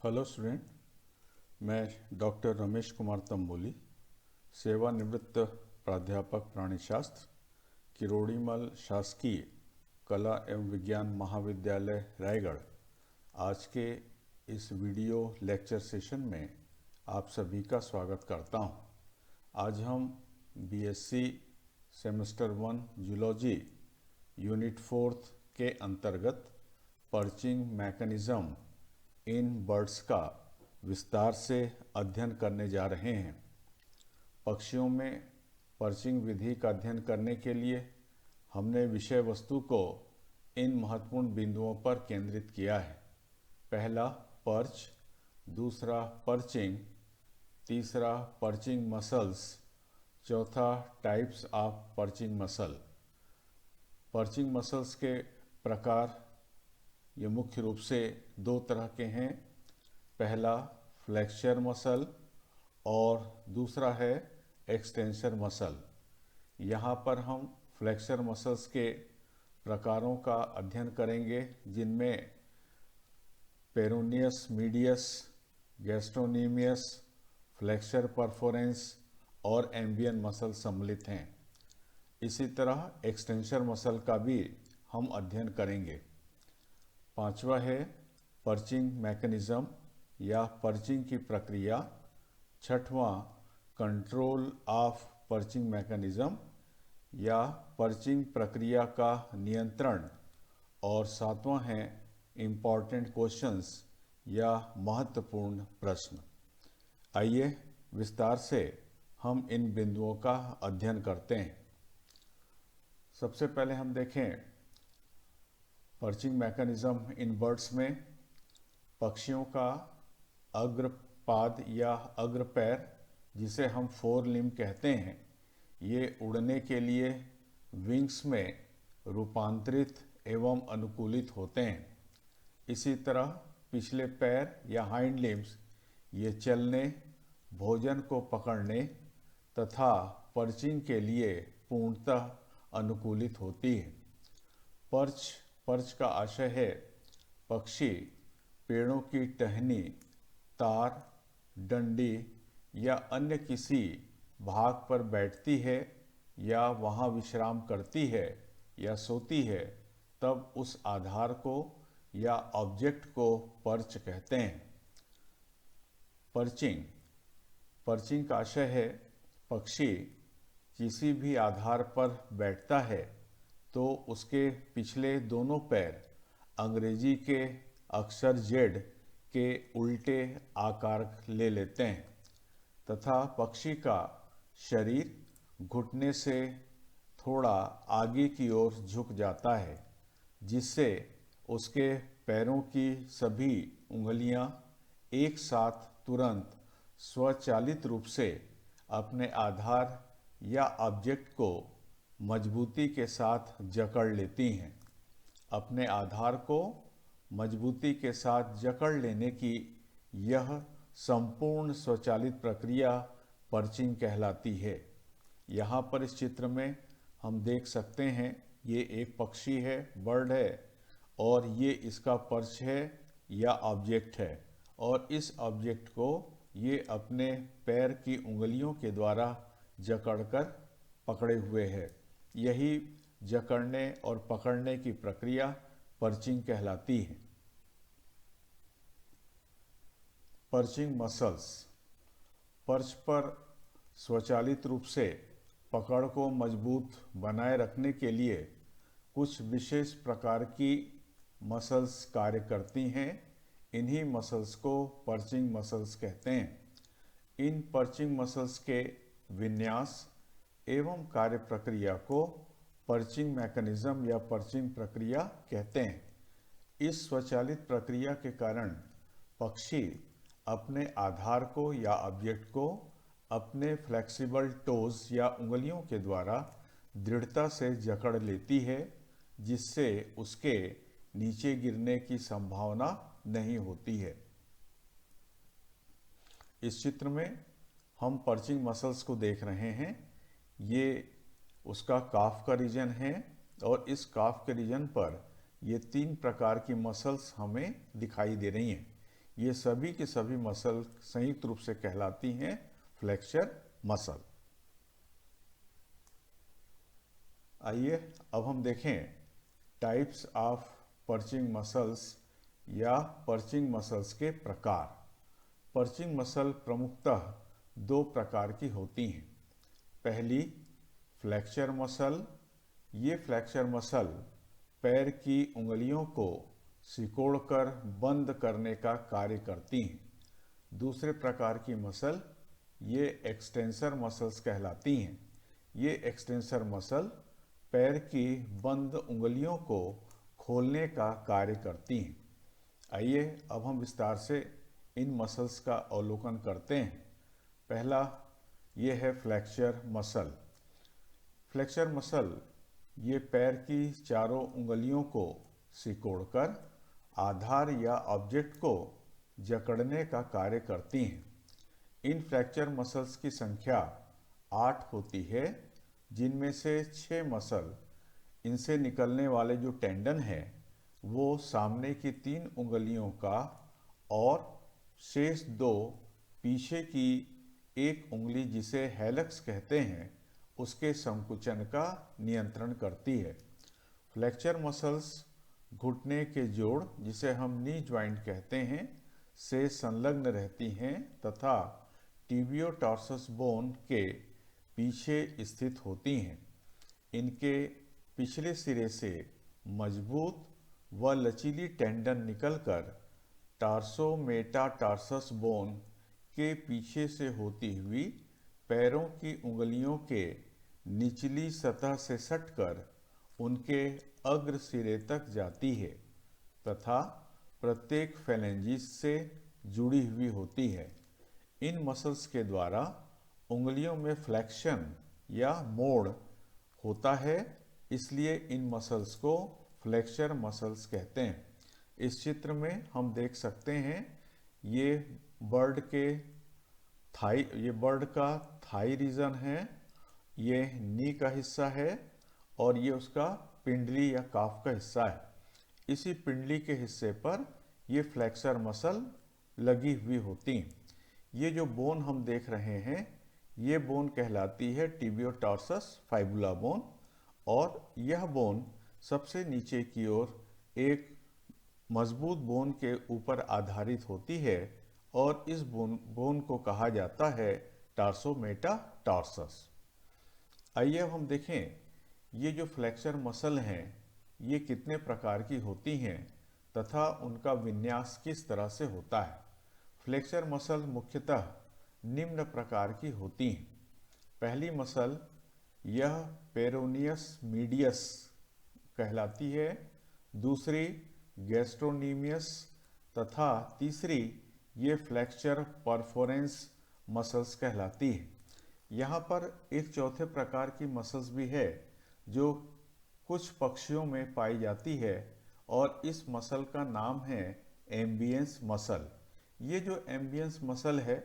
Hello student, मैं doctor Ramesh Kumar Tamboli, सेवानिवृत्त प्राध्यापक प्राणीशास्त्र, किरोड़ीमल शासकीय कला एवं विज्ञान महाविद्यालय रायगढ़। आज के इस वीडियो लेक्चर सेशन में आप सभी का स्वागत करता हूं। आज हम बीएससी सेमेस्टर 1 जूलॉजी यूनिट 4 के अंतर्गत पर्चिंग मैकेनिज्म इन बर्ड्स का विस्तार से अध्ययन करने जा रहे हैं। पक्षियों में पर्चिंग विधि का अध्ययन करने के लिए हमने विषय वस्तु को इन महत्वपूर्ण बिंदुओं पर केंद्रित किया है। पहला पर्च, दूसरा पर्चिंग, तीसरा पर्चिंग मसल्स, चौथा types of perching muscle. Perching muscles के प्रकार ये मुख्य रूप से दो तरह के हैं। पहला फ्लेक्सर मसल और दूसरा है एक्सटेंसर मसल। यहाँ पर हम फ्लेक्सर मसल्स के प्रकारों का अध्ययन करेंगे, जिनमें पेरोनियस मीडियस, गैस्ट्रोनीमियस, फ्लेक्सर परफोरेंस और एम्बियन मसल सम्मिलित हैं। इसी तरह एक्सटेंसर मसल का भी हम अध्ययन करेंगे। पांचवा है पर्चिंग मैकेनिज्म या पर्चिंग की प्रक्रिया। छठवां कंट्रोल ऑफ पर्चिंग मैकेनिज्म या पर्चिंग प्रक्रिया का नियंत्रण। और सातवां है इम्पॉर्टेंट क्वेश्चंस या महत्वपूर्ण प्रश्न। आइए विस्तार से हम इन बिंदुओं का अध्ययन करते हैं। सबसे पहले हम देखें पर्चिंग मैकेनिज्म इन बर्ड्स में पक्षियों का अग्रपाद या अग्रपैर, जिसे हम फोर लिम्ब कहते हैं, ये उड़ने के लिए विंग्स में रूपांतरित एवं अनुकूलित होते हैं। इसी तरह पिछले पैर या हाइंड लिम्ब्स ये चलने, भोजन को पकड़ने तथा पर्चिंग के लिए पूर्णतः अनुकूलित होती है। पर्च का आशय है पक्षी पेड़ों की टहनी, तार, डंडी या अन्य किसी भाग पर बैठती है या वहां विश्राम करती है या सोती है, तब उस आधार को या ऑब्जेक्ट को पर्च कहते हैं। पर्चिंग का आशय है पक्षी किसी भी आधार पर बैठता है तो उसके पिछले दोनों पैर अंग्रेजी के अक्षर जेड के उल्टे आकार ले लेते हैं तथा पक्षी का शरीर घुटने से थोड़ा आगे की ओर झुक जाता है, जिससे उसके पैरों की सभी उंगलियां एक साथ तुरंत स्वचालित रूप से अपने आधार या ऑब्जेक्ट को मजबूती के साथ जकड़ लेती हैं। अपने आधार को मजबूती के साथ जकड़ लेने की यह संपूर्ण स्वचालित प्रक्रिया पर्चिंग कहलाती है। यहाँ पर इस चित्र में हम देख सकते हैं, ये एक पक्षी है, बर्ड है, और ये इसका पर्च है या ऑब्जेक्ट है, और इस ऑब्जेक्ट को ये अपने पैर की उंगलियों के द्वारा जकड़कर पकड़े हुए है। यही जकड़ने और पकड़ने की प्रक्रिया पर्चिंग कहलाती है। पर्चिंग मसल्स पर्च पर स्वचालित रूप से पकड़ को मजबूत बनाए रखने के लिए कुछ विशेष प्रकार की मसल्स कार्य करती हैं। इन्हीं मसल्स को पर्चिंग मसल्स कहते हैं। इन पर्चिंग मसल्स के विन्यास एवं कार्य प्रक्रिया को पर्चिंग मैकेनिज्म या पर्चिंग प्रक्रिया कहते हैं। इस स्वचालित प्रक्रिया के कारण पक्षी अपने आधार को या ऑब्जेक्ट को अपने फ्लेक्सिबल टोज या उंगलियों के द्वारा दृढ़ता से जकड़ लेती है, जिससे उसके नीचे गिरने की संभावना नहीं होती है। इस चित्र में हम पर्चिंग मसल्स को देख रहे हैं। ये उसका काफ का रीजन है और इस काफ के रीजन पर ये तीन प्रकार की मसल्स हमें दिखाई दे रही हैं। ये सभी के सभी मसल संयुक्त रूप से कहलाती हैं फ्लेक्सर मसल। आइए अब हम देखें टाइप्स ऑफ पर्चिंग मसल्स या पर्चिंग मसल्स के प्रकार। पर्चिंग मसल प्रमुखतः दो प्रकार की होती हैं। पहली फ्लेक्सर मसल, ये फ्लेक्सर मसल पैर की उंगलियों को सिकोड़कर बंद करने का कार्य करती हैं। दूसरे प्रकार की मसल ये एक्सटेंसर मसल्स कहलाती हैं। ये एक्सटेंसर मसल पैर की बंद उंगलियों को खोलने का कार्य करती हैं। आइए अब हम विस्तार से इन मसल्स का अवलोकन करते हैं। पहला ये है फ्लेक्सर मसल। फ्लेक्सर मसल ये पैर की चारों उंगलियों को सिकोड़कर आधार या ऑब्जेक्ट को जकड़ने का कार्य करती हैं। इन फ्लेक्सर मसल्स की संख्या 8 होती है, जिनमें से 6 मसल, इनसे निकलने वाले जो टेंडन है वो सामने की 3 उंगलियों का और शेष 2 पीछे की एक उंगली जिसे हेलक्स कहते हैं उसके संकुचन का नियंत्रण करती है। फ्लेक्सर मसल्स घुटने के जोड़ जिसे हम नी ज्वाइंट कहते हैं से संलग्न रहती हैं तथा टिबियोटार्सस बोन के पीछे स्थित होती हैं। इनके पिछले सिरे से मजबूत व लचीली टेंडन निकलकर टार्सोमेटाटार्सस बोन के पीछे से होती हुई पैरों की उंगलियों के निचली सतह से सटकर उनके अग्र सिरे तक जाती है तथा प्रत्येक फेलेंजिस से जुड़ी हुई होती है। इन मसल्स के द्वारा उंगलियों में फ्लेक्शन या मोड़ होता है, इसलिए इन मसल्स को फ्लेक्सर मसल्स कहते हैं। इस चित्र में हम देख सकते हैं ये बर्ड का थाई रीजन है, ये नी का हिस्सा है और ये उसका पिंडली या काफ का हिस्सा है। इसी पिंडली के हिस्से पर ये फ्लेक्सर मसल लगी हुई होती हैं। ये जो बोन हम देख रहे हैं ये बोन कहलाती है टिबियोटार्सस फाइबुला बोन और यह बोन सबसे नीचे की ओर एक मजबूत बोन के ऊपर आधारित होती है और इस बोन को कहा जाता है टार्सोमेटाटार्सस। आइए अब हम देखें ये जो फ्लेक्सर मसल हैं ये कितने प्रकार की होती हैं तथा उनका विन्यास किस तरह से होता है। फ्लेक्सर मसल मुख्यतः निम्न प्रकार की होती हैं। पहली मसल यह पेरोनियस मीडियस कहलाती है, दूसरी गैस्ट्रोनीमियस तथा तीसरी ये फ्लेक्सर परफोरेंस मसल्स कहलाती है। यहाँ पर एक चौथे प्रकार की मसल्स भी है जो कुछ पक्षियों में पाई जाती है और इस मसल का नाम है एम्बियंस मसल। ये जो एम्बियंस मसल है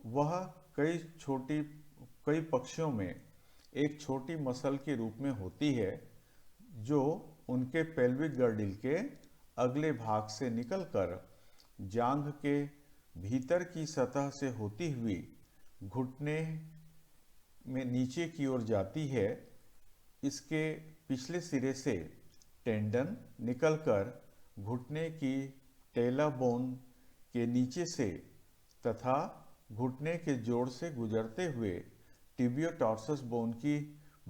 वह कई पक्षियों में एक छोटी मसल के रूप में होती है जो उनके पेल्विक गर्डिल के अगले भाग से निकलकर जांघ के भीतर की सतह से होती हुई घुटने में नीचे की ओर जाती है। इसके पिछले सिरे से टेंडन निकलकर घुटने की टेला बोन के नीचे से तथा घुटने के जोड़ से गुजरते हुए टिबियोटार्सस बोन की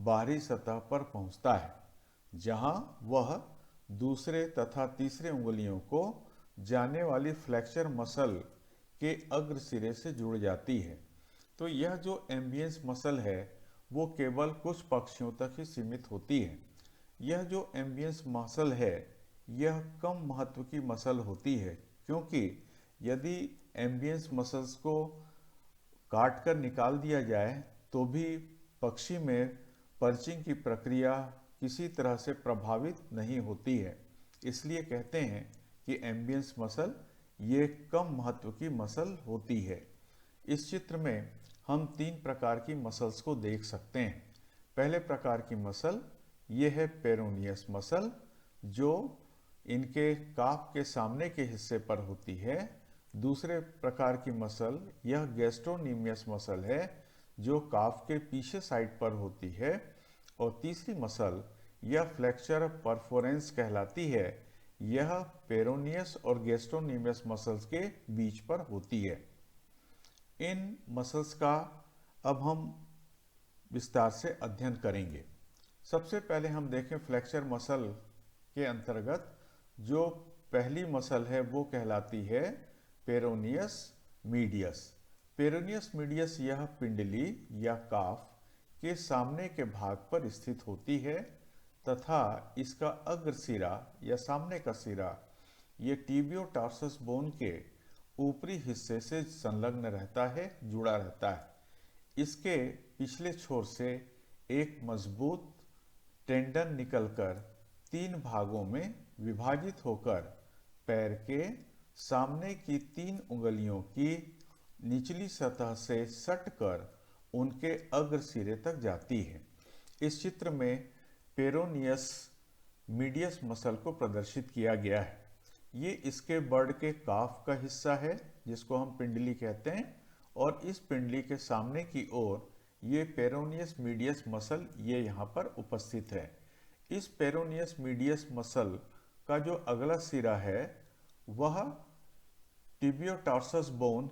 बाहरी सतह पर पहुंचता है, जहां वह दूसरे तथा तीसरे उंगलियों को जाने वाली फ्लेक्सर मसल के अग्र सिरे से जुड़ जाती है। तो यह जो एम्बियंस मसल है वो केवल कुछ पक्षियों तक ही सीमित होती है। यह जो एम्बियंस मसल है यह कम महत्व की मसल होती है, क्योंकि यदि एम्बियंस मसल्स को काट कर निकाल दिया जाए तो भी पक्षी में पर्चिंग की प्रक्रिया किसी तरह से प्रभावित नहीं होती है। इसलिए कहते हैं कि एम्बियंस मसल ये कम महत्व की मसल होती है। इस चित्र में हम 3 प्रकार की मसल्स को देख सकते हैं। पहले प्रकार की मसल ये है पेरोनियस मसल जो इनके काफ के सामने के हिस्से पर होती है। दूसरे प्रकार की मसल यह गैस्ट्रोनीमियस मसल है जो काफ के पीछे साइड पर होती है, और तीसरी मसल यह फ्लेक्सर परफोरेंस कहलाती है। यह पेरोनियस और गैस्ट्रोनीमियस मसल्स के बीच पर होती है। इन मसल्स का अब हम विस्तार से अध्ययन करेंगे। सबसे पहले हम देखें फ्लेक्सर मसल के अंतर्गत जो पहली मसल है वो कहलाती है पेरोनियस मीडियस। पेरोनियस मीडियस यह पिंडली या काफ के सामने के भाग पर स्थित होती है तथा इसका अग्र सिरा या सामने का सिरा ये टिबियोटार्सस बोन के ऊपरी हिस्से से संलग्न रहता है, जुड़ा रहता है। इसके पिछले छोर से एक मजबूत टेंडन निकलकर 3 भागों में विभाजित होकर पैर के सामने की 3 उंगलियों की निचली सतह से सटकर उनके अग्र सिरे तक जाती है। इस चित्र में पेरोनियस मीडियस मसल को प्रदर्शित किया गया है। ये इसके बर्ड के काफ का हिस्सा है जिसको हम पिंडली कहते हैं, और इस पिंडली के सामने की ओर ये पेरोनियस मीडियस मसल ये यहाँ पर उपस्थित है। इस पेरोनियस मीडियस मसल का जो अगला सिरा है वह टिबियोटार्सस बोन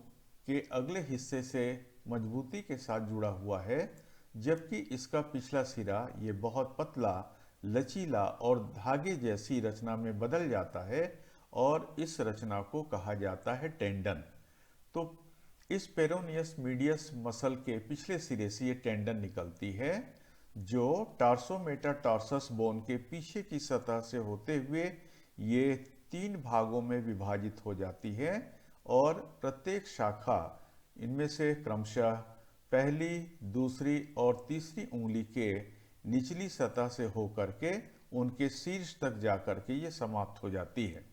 के अगले हिस्से से मजबूती के साथ जुड़ा हुआ है, जबकि इसका पिछला सिरा ये बहुत पतला, लचीला और धागे जैसी रचना में बदल जाता है और इस रचना को कहा जाता है टेंडन। तो इस पेरोनियस मीडियस मसल के पिछले सिरे से ये टेंडन निकलती है जो टार्सोमेटाटार्सस बोन के पीछे की सतह से होते हुए ये 3 भागों में विभाजित हो जाती है, और प्रत्येक शाखा इनमें से क्रमशः पहली, दूसरी और तीसरी उंगली के निचली सतह से होकर के उनके शीर्ष तक जाकर के ये समाप्त हो जाती है।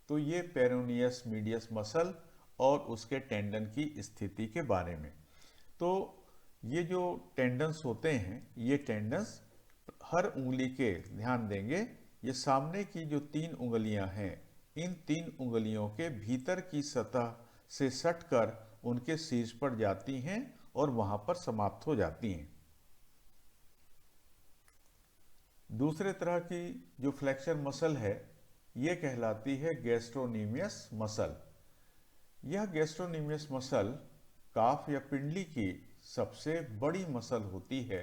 तो ये पेरोनियस मीडियस मसल और उसके टेंडन की स्थिति के बारे में। तो ये जो टेंडन्स होते हैं ये टेंडन्स हर उंगली के, ध्यान देंगे, ये सामने की जो 3 उंगलियां हैं इन 3 उंगलियों के भीतर की सतह से सटकर उनके शीर्ष पर जाती हैं और वहां पर समाप्त हो जाती हैं। दूसरे तरह की जो फ्लेक्सर मसल है ये कहलाती है गैस्ट्रोनीमियस मसल। यह गैस्ट्रोनीमियस मसल काफ या पिंडली की सबसे बड़ी मसल होती है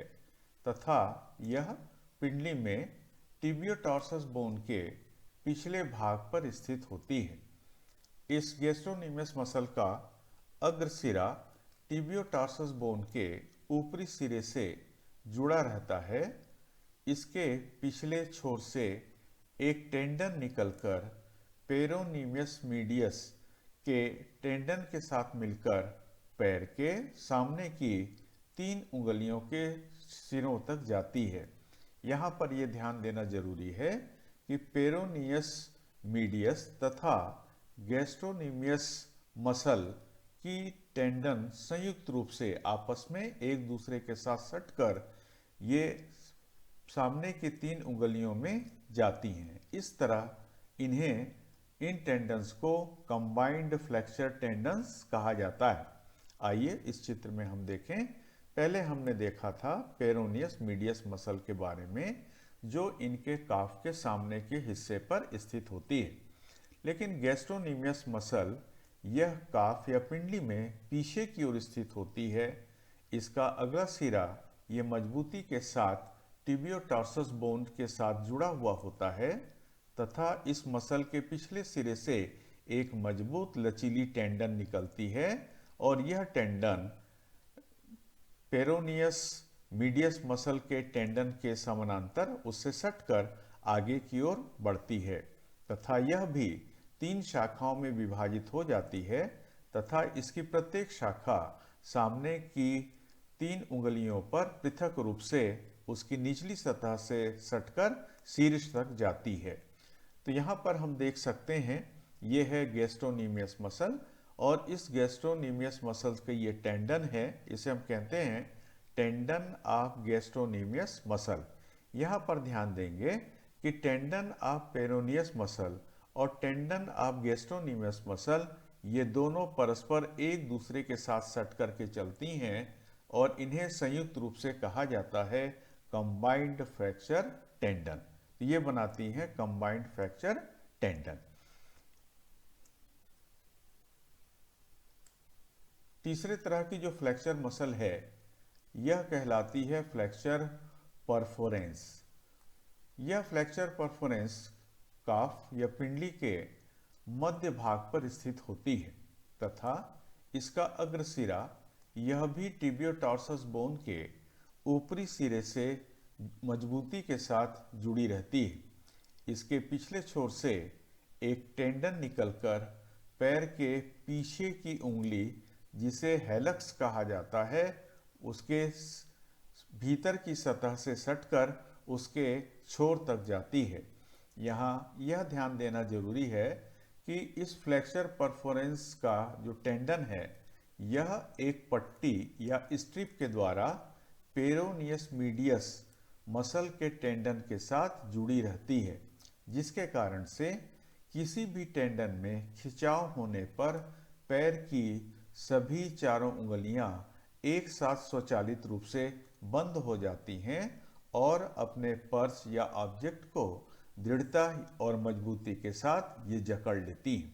तथा यह पिंडली में टिबियोटार्सस बोन के पिछले भाग पर स्थित होती है। इस गैस्ट्रोनीमियस मसल का अग्र सिरा टिबियोटार्सस बोन के ऊपरी सिरे से जुड़ा रहता है। इसके पिछले छोर से एक टेंडन निकलकर पेरोनीमियस मीडियस के टेंडन के साथ मिलकर पैर के सामने की 3 उंगलियों के सिरों तक जाती है। यहाँ पर यह ध्यान देना जरूरी है कि पेरोनियस मीडियस तथा गैस्ट्रोनीमियस मसल की टेंडन संयुक्त रूप से आपस में एक दूसरे के साथ सटकर ये सामने की 3 उंगलियों में जाती हैं। इस तरह इन टेंडन्स को कंबाइंड फ्लेक्सर टेंडन्स कहा जाता है। आइए इस चित्र में हम देखें। पहले हमने देखा था पेरोनियस मीडियस मसल के बारे में जो इनके काफ के सामने के हिस्से पर स्थित होती है, लेकिन गैस्ट्रोनीमियस मसल यह काफ या पिंडली में पीछे की ओर स्थित होती है। इसका अगला सिरा ये मजबूती के साथ टिबियोटार्सस बोन के साथ जुड़ा हुआ होता है तथा इस मसल के पिछले सिरे से एक मजबूत लचीली टेंडन निकलती है, और यह टेंडन पेरोनियस मीडियस मसल के टेंडन के समानांतर उससे सटकर आगे की ओर बढ़ती है तथा यह भी 3 शाखाओं में विभाजित हो जाती है तथा इसकी प्रत्येक शाखा सामने की 3 उंगलियों पर पृथक रूप से उसकी निचली सतह से सटकर शीर्ष तक जाती है। तो यहाँ पर हम देख सकते हैं ये है गैस्ट्रोनीमियस मसल, और इस गैस्ट्रोनीमियस मसल के ये टेंडन है, इसे हम कहते हैं टेंडन ऑफ गैस्ट्रोनीमियस मसल। यहाँ पर ध्यान देंगे कि टेंडन ऑफ पेरोनियस मसल और टेंडन ऑफ गैस्ट्रोनीमियस मसल ये दोनों परस्पर एक दूसरे के साथ सट करके चलती हैं और इन्हें संयुक्त रूप से कहा जाता है कंबाइंड फ्रैक्चर टेंडन। ये बनाती हैं कंबाइंड फ्रैक्चर टेंडन। तीसरे तरह की जो फ्लेक्सर मसल है यह कहलाती है फ्लेक्सर परफोरेंस। यह फ्लेक्सर परफोरेंस काफ या पिंडली के मध्य भाग पर स्थित होती है तथा इसका अग्र सिरा यह भी टिबियोटार्सस बोन के ऊपरी सिरे से मजबूती के साथ जुड़ी रहती है। इसके पिछले छोर से एक टेंडन निकलकर पैर के पीछे की उंगली जिसे हेलक्स कहा जाता है उसके भीतर की सतह से सटकर उसके छोर तक जाती है। यहाँ यह ध्यान देना जरूरी है कि इस फ्लेक्सर परफोरेंस का जो टेंडन है यह एक पट्टी या स्ट्रिप के द्वारा पेरोनियस मीडियस मसल के टेंडन के साथ जुड़ी रहती है, जिसके कारण से किसी भी टेंडन में खिंचाव होने पर पैर की सभी चारों उंगलियां एक साथ स्वचालित रूप से बंद हो जाती हैं और अपने पर्स या ऑब्जेक्ट को दृढ़ता और मजबूती के साथ ये जकड़ लेती हैं।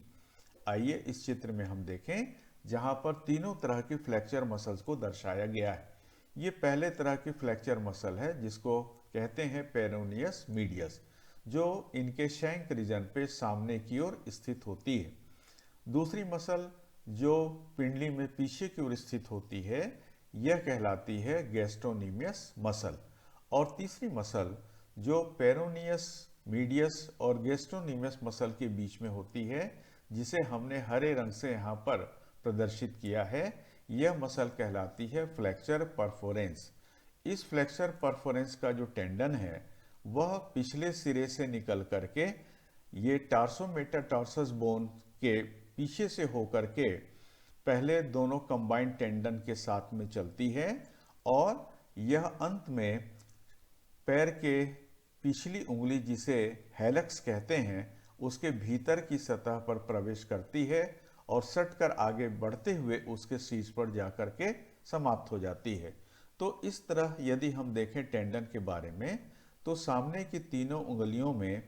आइए इस चित्र में हम देखें जहां पर तीनों तरह की फ्लेक्चर मसल्स को दर्शाया गया है। ये पहले तरह की फ्लेक्चर मसल है जिसको कहते हैं पेरोनियस मीडियस, जो इनके शैंक रीजन पे सामने की ओर स्थित होती है। दूसरी मसल जो पिंडली में पीछे की ओर स्थित होती है यह कहलाती है गैस्ट्रोनीमियस मसल। और तीसरी मसल जो पेरोनियस मीडियस और गैस्ट्रोनीमियस मसल के बीच में होती है जिसे हमने हरे रंग से यहाँ पर प्रदर्शित किया है, यह मसल कहलाती है फ्लेक्सर परफोरेंस। इस फ्लेक्सर परफोरेंस का जो टेंडन है वह पिछले सिरे से निकल करके ये टार्सोमेटाटार्सस बोन के पीछे से होकर के पहले दोनों कंबाइंड टेंडन के साथ में चलती है और यह अंत में पैर के पिछली उंगली जिसे हेलक्स कहते हैं उसके भीतर की सतह पर प्रवेश करती है और सटकर आगे बढ़ते हुए उसके शीर्ष पर जाकर के समाप्त हो जाती है। तो इस तरह यदि हम देखें टेंडन के बारे में तो सामने की तीनों उंगलियों में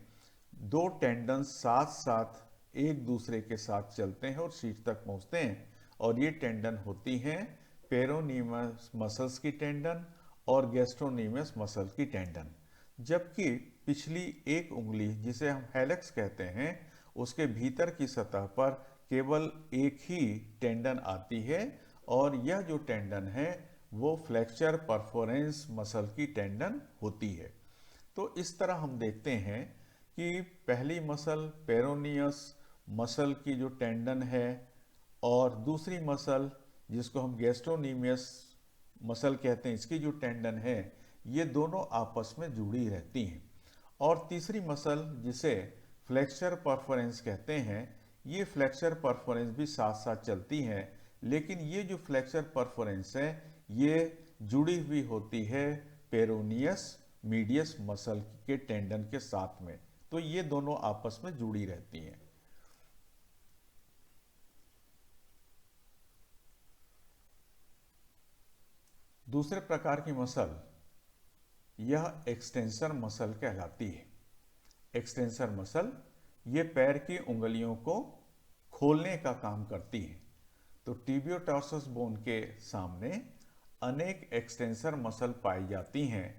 दो टेंडन साथ साथ एक दूसरे के साथ चलते हैं और शीर्ष तक पहुंचते हैं और ये टेंडन होती हैं पेरोनियस मसल्स की टेंडन और गैस्ट्रोनीमियस मसल की टेंडन। जबकि पिछली एक उंगली जिसे हम हेलक्स कहते हैं उसके भीतर की सतह पर केवल एक ही टेंडन आती है और यह जो टेंडन है वो फ्लेक्सर परफोरेंस मसल की टेंडन होती है। तो इस तरह हम देखते हैं कि पहली मसल पेरोनियस मसल की जो टेंडन है और दूसरी मसल जिसको हम गैस्ट्रोनीमियस मसल कहते हैं इसकी जो टेंडन है ये दोनों आपस में जुड़ी रहती हैं। और तीसरी मसल जिसे फ्लेक्सर परफोरेंस कहते हैं ये फ्लेक्सर परफोरेंस भी साथ साथ चलती हैं, लेकिन ये जो फ्लेक्सर परफोरेंस है ये जुड़ी हुई होती है पेरोनियस मीडियस मसल के टेंडन के साथ में, तो ये दोनों आपस में जुड़ी रहती हैं। दूसरे प्रकार की मसल यह एक्सटेंसर मसल कहलाती है। एक्सटेंसर मसल ये पैर की उंगलियों को खोलने का काम करती है। तो टिबियोटार्सस बोन के सामने अनेक एक्सटेंसर मसल पाई जाती हैं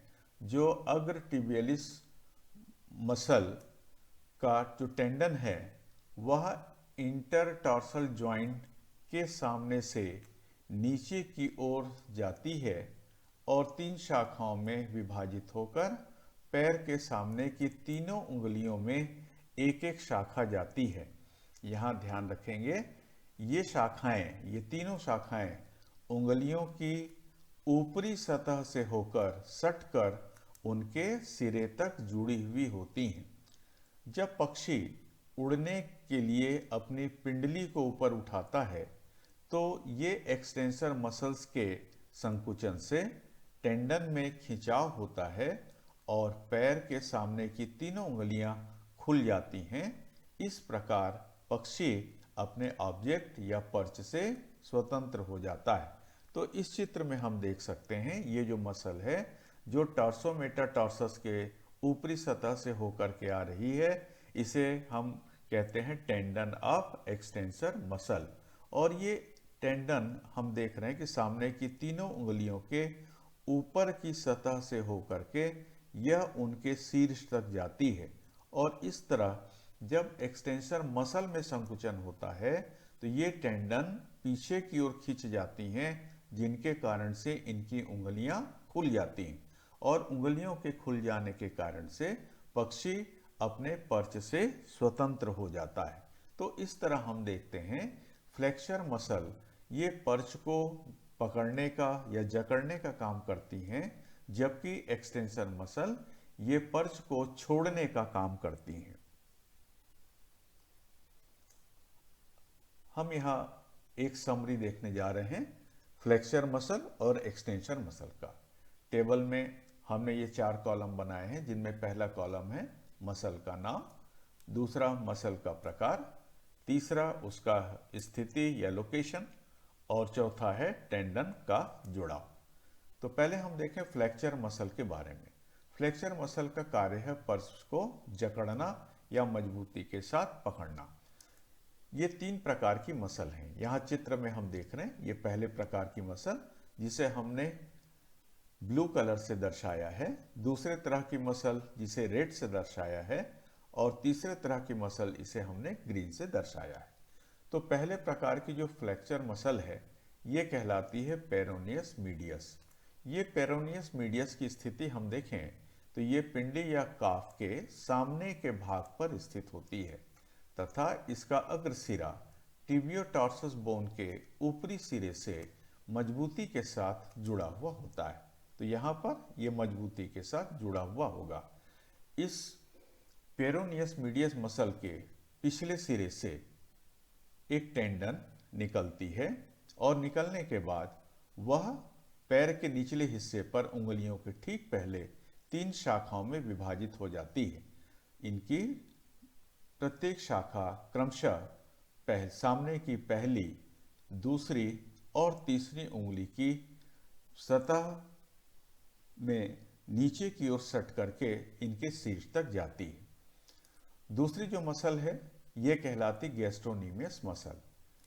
जो अग्र टिबियलिस मसल का जो टेंडन है वह इंटरटार्सल जॉइंट के सामने से नीचे की ओर जाती है और तीन शाखाओं में विभाजित होकर पैर के सामने की तीनों उंगलियों में एक एक शाखा जाती है। यहाँ ध्यान रखेंगे ये शाखाएं, ये तीनों शाखाएं उंगलियों की ऊपरी सतह से होकर सटकर उनके सिरे तक जुड़ी हुई होती हैं। जब पक्षी उड़ने के लिए अपनी पिंडली को ऊपर उठाता है तो ये एक्सटेंसर मसल्स के संकुचन से टेंडन में खिंचाव होता है और पैर के सामने की तीनों उंगलियां खुल जाती हैं। इस प्रकार पक्षी अपने ऑब्जेक्ट या पर्च से स्वतंत्र हो जाता है। तो इस चित्र में हम देख सकते हैं ये जो मसल है जो टॉर्सोमेटाटार्सस के ऊपरी सतह से होकर के आ रही है, इसे हम कहते हैं टेंडन ऑफ एक्सटेंसर मसल। और ये टेंडन हम देख रहे हैं कि सामने की तीनों उंगलियों के ऊपर की सतह से होकर के यह उनके शीर्ष तक जाती है। और इस तरह जब एक्सटेंसर मसल में संकुचन होता है तो ये टेंडन पीछे की ओर खिंच जाती हैं, जिनके कारण से इनकी उंगलियां खुल जाती हैं। और उंगलियों के खुल जाने के कारण से पक्षी अपने पर्च से स्वतंत्र हो जाता है। तो इस तरह हम देखते हैं फ्लेक्सर मसल ये पर्च को पकड़ने का या जकड़ने का काम करती हैं, जबकि एक्सटेंसर मसल ये पर्च को छोड़ने का काम करती हैं। हम यहाँ एक समरी देखने जा रहे हैं फ्लेक्सर मसल और एक्सटेंशन मसल का। टेबल में हमने ये 4 कॉलम बनाए हैं, जिनमें पहला कॉलम है मसल का नाम, दूसरा मसल का प्रकार, तीसरा उसका स्थिति या लोकेशन, और चौथा है टेंडन का जुड़ाव। तो पहले हम देखें फ्लेक्सर मसल के बारे में। फ्लेक्सर मसल का कार्य है पर्च को जकड़ना या मजबूती के साथ पकड़ना। ये 3 प्रकार की मसल हैं। यहाँ चित्र में हम देख रहे हैं ये पहले प्रकार की मसल जिसे हमने ब्लू कलर से दर्शाया है, दूसरे तरह की मसल जिसे रेड से दर्शाया है, और तीसरे तरह की मसल इसे हमने ग्रीन से दर्शाया है। तो पहले प्रकार की जो फ्लेक्सर मसल है ये कहलाती है पेरोनियस मीडियस। ये पेरोनियस मीडियस की स्थिति हम देखें तो ये पिंडी या काफ के सामने के भाग पर स्थित होती है तथा इसका अग्रसिरा टिबियोटार्सस बोन के ऊपरी सिरे से मजबूती के साथ जुड़ा हुआ होता है। तो यहाँ पर यह मजबूती के साथ जुड़ा हुआ होगा। इस पेरोनियस मीडियस मसल के पिछले सिरे से एक टेंडन निकलती है और निकलने के बाद वह पैर के निचले हिस्से पर उंगलियों के ठीक पहले 3 शाखाओं में विभाजित हो जाती है। इनकी प्रत्येक शाखा क्रमशः सामने की पहली, दूसरी और तीसरी उंगली की सतह में नीचे की ओर सट करके इनके शीर्ष तक जाती है। दूसरी जो मसल है ये कहलाती गैस्ट्रोनीमियस मसल।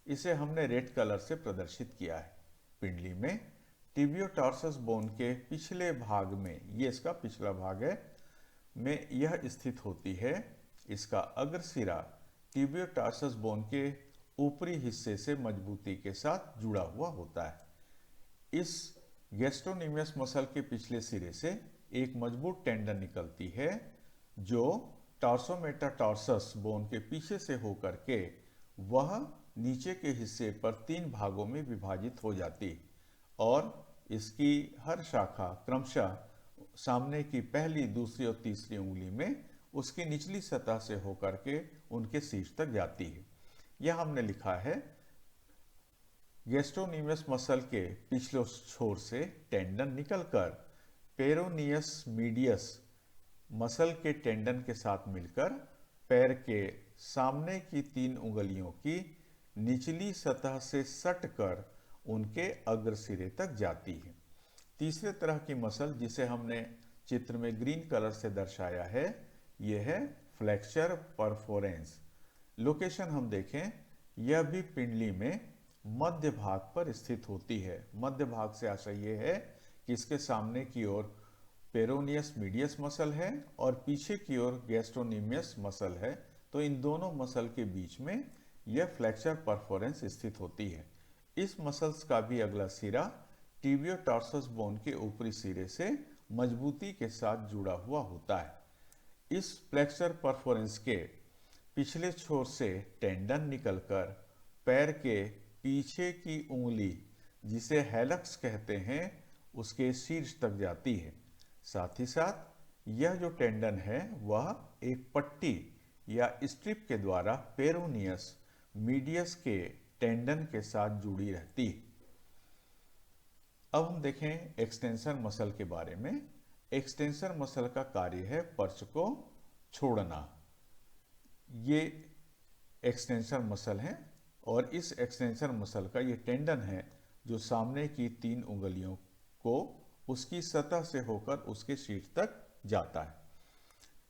इसे हमने रेड कलर से प्रदर्शित किया है। पिंडली में टिबियोटार्सस बोन के पिछले भाग में, ये इसका पिछला भाग है, में यह स्थित होती है। इसका अग्रसिरा टिबियोटार्सस बोन के ऊपरी हिस्से से मजबूती के साथ जुड़ा हुआ होता है। इस गैस्ट्रोनीमियस मसल के पिछले सिरे से एक मजबूत टेंडन निकलती है जो टॉर्सोमेटाटार्सस बोन के पीछे से होकर के वह नीचे के हिस्से पर 3 भागों में विभाजित हो जाती है और इसकी हर शाखा क्रमशः सामने की पहली, दूसरी और तीसरी उंगली में उसकी निचली सतह से होकर के उनके शीर्ष तक जाती है। यह हमने लिखा है गैस्ट्रोनीमियस मसल के पिछले छोर से टेंडन निकलकर पेरोनियस मीडियस मसल के टेंडन के साथ मिलकर पैर के सामने की 3 उंगलियों की निचली सतह से सटकर उनके अग्रसिरे तक जाती है। तीसरे तरह की मसल जिसे हमने चित्र में ग्रीन कलर से दर्शाया है यह है फ्लेक्सर परफोरेंस। लोकेशन हम देखें, यह भी पिंडली में मध्य भाग पर स्थित होती है। मध्य भाग से आशय यह है कि इसके सामने की ओर पेरोनियस मीडियस मसल है और पीछे की ओर गैस्ट्रोनीमियस मसल है। तो इन दोनों मसल के बीच में यह फ्लेक्सर परफोरेंस स्थित होती है। इस मसल्स का भी अगला सिरा टिबियोटार्सस बोन के ऊपरी सिरे से मजबूती के साथ जुड़ा हुआ होता है। इस फ्लेक्सर परफोरेंस के पिछले छोर से टेंडन निकलकर पैर के पीछे की उंगली जिसे हेलक्स कहते हैं उसके शीर्ष तक जाती है। साथ ही साथ यह जो टेंडन है वह एक पट्टी या स्ट्रिप के द्वारा पेरोनियस मीडियस के टेंडन के साथ जुड़ी रहती है। अब हम देखें एक्सटेंशन मसल के बारे में। एक्सटेंशन मसल का कार्य है पर्च को छोड़ना। ये एक्सटेंशन मसल है और इस एक्सटेंशन मसल का ये टेंडन है जो सामने की 3 उंगलियों को उसकी सतह से होकर उसके शीर्ष तक जाता है।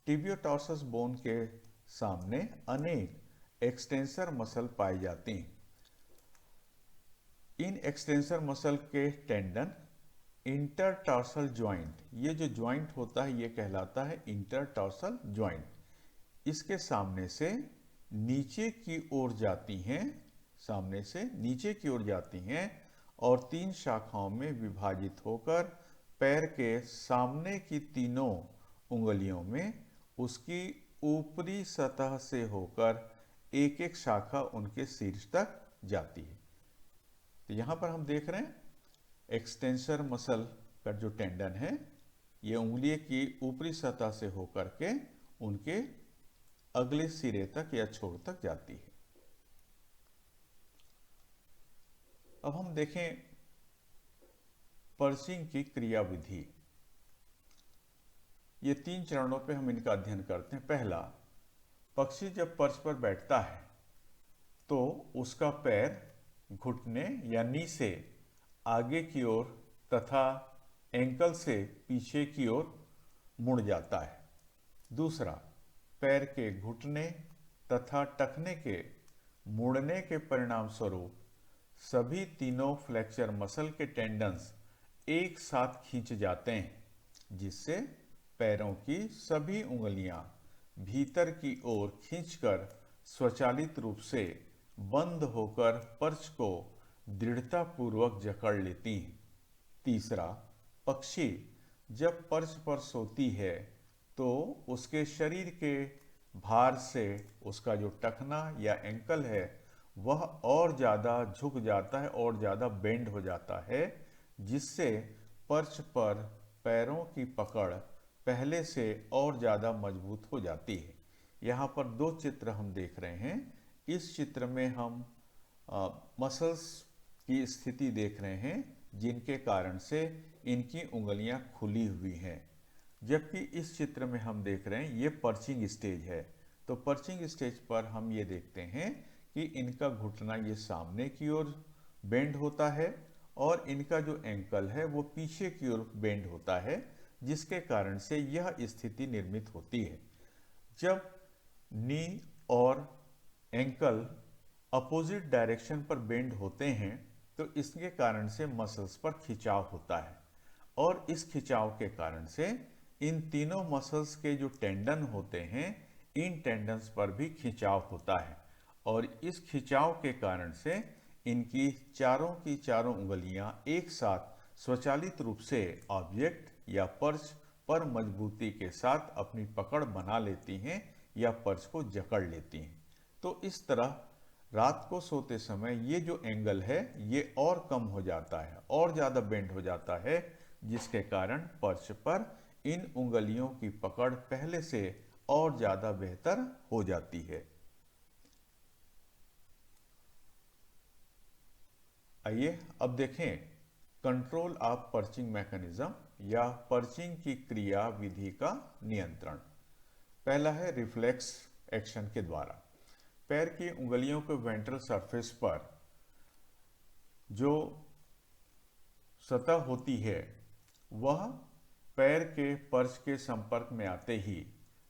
टिबियोटार्सस बोन के सामने अनेक एक्सटेंसर मसल पाई जाती हैं। इन एक्सटेंसर मसल के टेंडन इंटरटार्सल ज्वाइंट, ये जो ज्वाइंट होता है ये कहलाता है इंटरटार्सल ज्वाइंट। इसके सामने से नीचे की ओर जाती हैं, सामने से नीचे की ओर जाती हैं और 3 शाखाओं में विभाजित होकर पैर के सामने की तीनों उंगलियों में उसकी ऊपरी सतह से होकर एक एक शाखा उनके शीर्ष तक जाती है। तो यहाँ पर हम देख रहे हैं एक्सटेंसर मसल का जो टेंडन है ये उंगली की ऊपरी सतह से होकर के उनके अगले सिरे तक या छोर तक जाती है। अब हम देखें पर्चिंग की क्रियाविधि। ये 3 चरणों पे हम इनका अध्ययन करते हैं। पहला, पक्षी जब पर्च पर बैठता है तो उसका पैर घुटने या नी से आगे की ओर तथा एंकल से पीछे की ओर मुड़ जाता है। दूसरा, पैर के घुटने तथा टखने के मुड़ने के परिणाम स्वरूप सभी तीनों फ्लेक्सर मसल के टेंडन्स एक साथ खींच जाते हैं, जिससे पैरों की सभी उंगलियां भीतर की ओर खींचकर स्वचालित रूप से बंद होकर पर्च को दृढ़तापूर्वक जकड़ लेती हैं। तीसरा, पक्षी जब पर्च पर सोती है तो उसके शरीर के भार से उसका जो टखना या एंकल है वह और ज़्यादा झुक जाता है और ज़्यादा बेंड हो जाता है, जिससे पर्च पर पैरों की पकड़ पहले से और ज़्यादा मजबूत हो जाती है। यहाँ पर 2 चित्र हम देख रहे हैं। इस चित्र में हम मसल्स की स्थिति देख रहे हैं जिनके कारण से इनकी उंगलियां खुली हुई हैं, जबकि इस चित्र में हम देख रहे हैं ये पर्चिंग स्टेज है। तो पर्चिंग स्टेज पर हम ये देखते हैं कि इनका घुटना ये सामने की ओर बेंड होता है और इनका जो एंकल है वो पीछे की ओर बेंड होता है, जिसके कारण से यह स्थिति निर्मित होती है। जब नी और एंकल अपोजिट डायरेक्शन पर बेंड होते हैं तो इसके कारण से मसल्स पर खिंचाव होता है और इस खिंचाव के कारण से इन तीनों मसल्स के जो टेंडन होते हैं इन टेंडन्स पर भी खिंचाव होता है और इस खिंचाव के कारण से इनकी चारों की चारों उंगलियां एक साथ स्वचालित रूप से ऑब्जेक्ट या पर्च पर मजबूती के साथ अपनी पकड़ बना लेती हैं या पर्च को जकड़ लेती हैं। तो इस तरह रात को सोते समय ये जो एंगल है ये और कम हो जाता है और ज़्यादा बेंड हो जाता है, जिसके कारण पर्च पर इन उंगलियों की पकड़ पहले से और ज़्यादा बेहतर हो जाती है। आइए अब देखें कंट्रोल ऑफ पर्चिंग मैकेनिज्म या पर्चिंग की क्रिया विधि का नियंत्रण। पहला है रिफ्लेक्स एक्शन के द्वारा। पैर की उंगलियों के वेंट्रल सरफेस पर जो सतह होती है वह पैर के पर्च के संपर्क में आते ही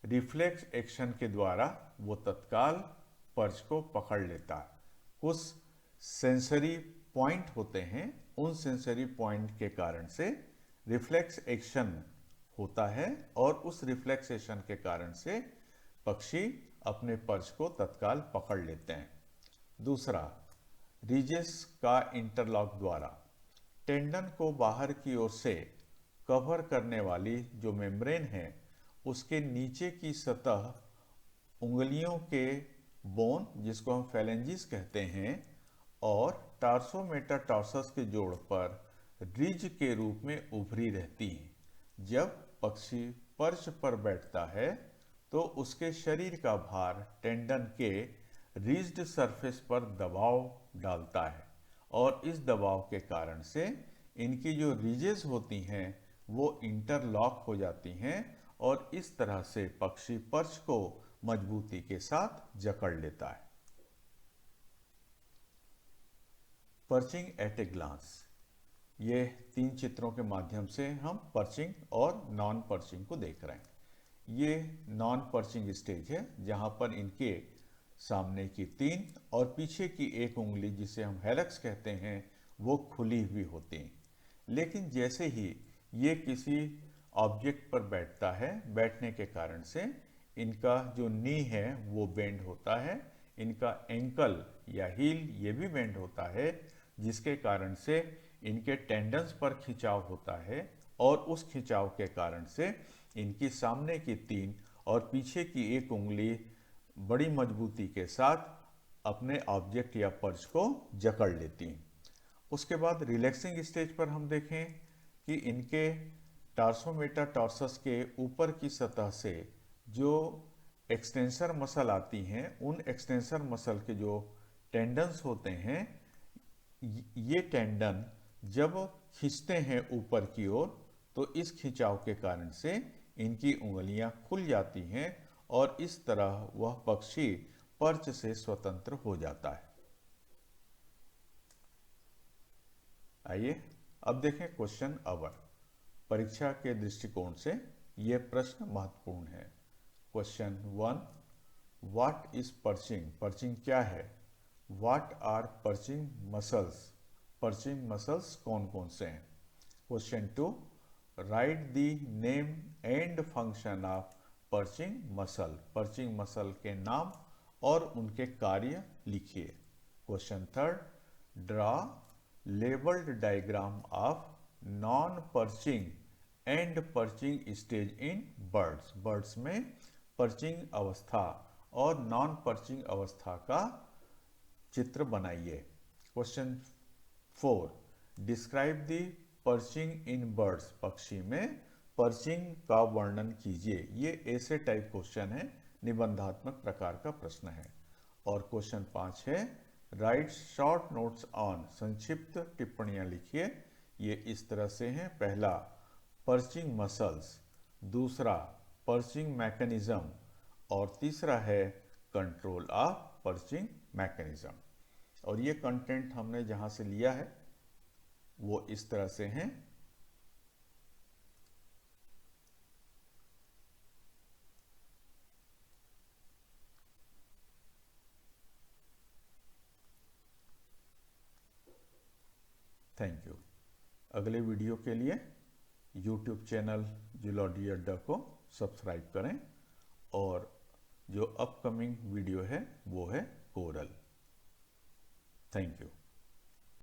रिफ्लेक्स एक्शन के द्वारा वो तत्काल पर्च को पकड़ लेता है। कुछ सेंसरी पॉइंट होते हैं, उन सेंसरी पॉइंट के कारण से रिफ्लेक्स एक्शन होता है और उस रिफ्लेक्स एक्शन के कारण से पक्षी अपने पर्च को तत्काल पकड़ लेते हैं। दूसरा, रिजेस का इंटरलॉक द्वारा टेंडन को बाहर की ओर से कवर करने वाली जो मेम्ब्रेन है उसके नीचे की सतह उंगलियों के बोन, जिसको हम फेलेंजिस कहते हैं, और टार्सोमेटाटार्सस के जोड़ पर रिज के रूप में उभरी रहती हैं। जब पक्षी पर्च पर बैठता है तो उसके शरीर का भार टेंडन के रिज्ड सरफेस पर दबाव डालता है और इस दबाव के कारण से इनकी जो रिजेस होती हैं वो इंटरलॉक हो जाती हैं और इस तरह से पक्षी पर्च को मजबूती के साथ जकड़ लेता है। पर्चिंग एट ए ग्लांस, ये 3 चित्रों के माध्यम से हम पर्चिंग और नॉन पर्चिंग को देख रहे हैं। ये नॉन पर्चिंग स्टेज है जहां पर इनके सामने की 3 और पीछे की 1 उंगली जिसे हम हेलक्स कहते हैं वो खुली हुई होती हैं। लेकिन जैसे ही ये किसी ऑब्जेक्ट पर बैठता है, बैठने के कारण से इनका जो नी है वो बेंड होता है, इनका एंकल या हील ये भी बेंड होता है, जिसके कारण से इनके टेंडन्स पर खिंचाव होता है और उस खिंचाव के कारण से इनकी सामने की 3 और पीछे की 1 उंगली बड़ी मजबूती के साथ अपने ऑब्जेक्ट या पर्च को जकड़ लेती हैं। उसके बाद रिलैक्सिंग स्टेज पर हम देखें कि इनके टार्सोमेटा टॉर्सस के ऊपर की सतह से जो एक्सटेंसर मसल आती हैं, उन एक्सटेंसर मसल के जो टेंडन्स होते हैं, ये टेंडन जब खींचते हैं ऊपर की ओर तो इस खिंचाव के कारण से इनकी उंगलियां खुल जाती हैं और इस तरह वह पक्षी पर्च से स्वतंत्र हो जाता है। आइए अब देखें क्वेश्चन अवर। परीक्षा के दृष्टिकोण से यह प्रश्न महत्वपूर्ण है। Question 1, what is perching? Perching क्या है? What are perching muscles? Perching muscles कौन कौन से हैं? Question 2, write the name and function of perching muscle. Perching muscle के नाम और उनके कार्य लिखिए। Question 3, draw labelled diagram of non perching and perching stage in birds. Birds में पर्चिंग अवस्था और नॉन पर्चिंग अवस्था का चित्र बनाइए। Question 4, describe the perching in birds. पक्षी में पर्चिंग का वर्णन कीजिए। ये ऐसे टाइप क्वेश्चन है, निबंधात्मक प्रकार का प्रश्न है। और क्वेश्चन 5 है, राइट शॉर्ट नोट्स ऑन। संक्षिप्त टिप्पणियां लिखिए। ये इस तरह से हैं। पहला, पर्चिंग मसल्स, दूसरा पर्चिंग मैकेनिज्म और तीसरा है कंट्रोल ऑफ पर्चिंग मैकेनिज्म। और ये कंटेंट हमने जहां से लिया है वो इस तरह से हैं। Thank you. अगले वीडियो के लिए YouTube चैनल जूलॉजी अड्डा को सब्सक्राइब करें और जो अपकमिंग वीडियो है वो है कोरल। Thank you.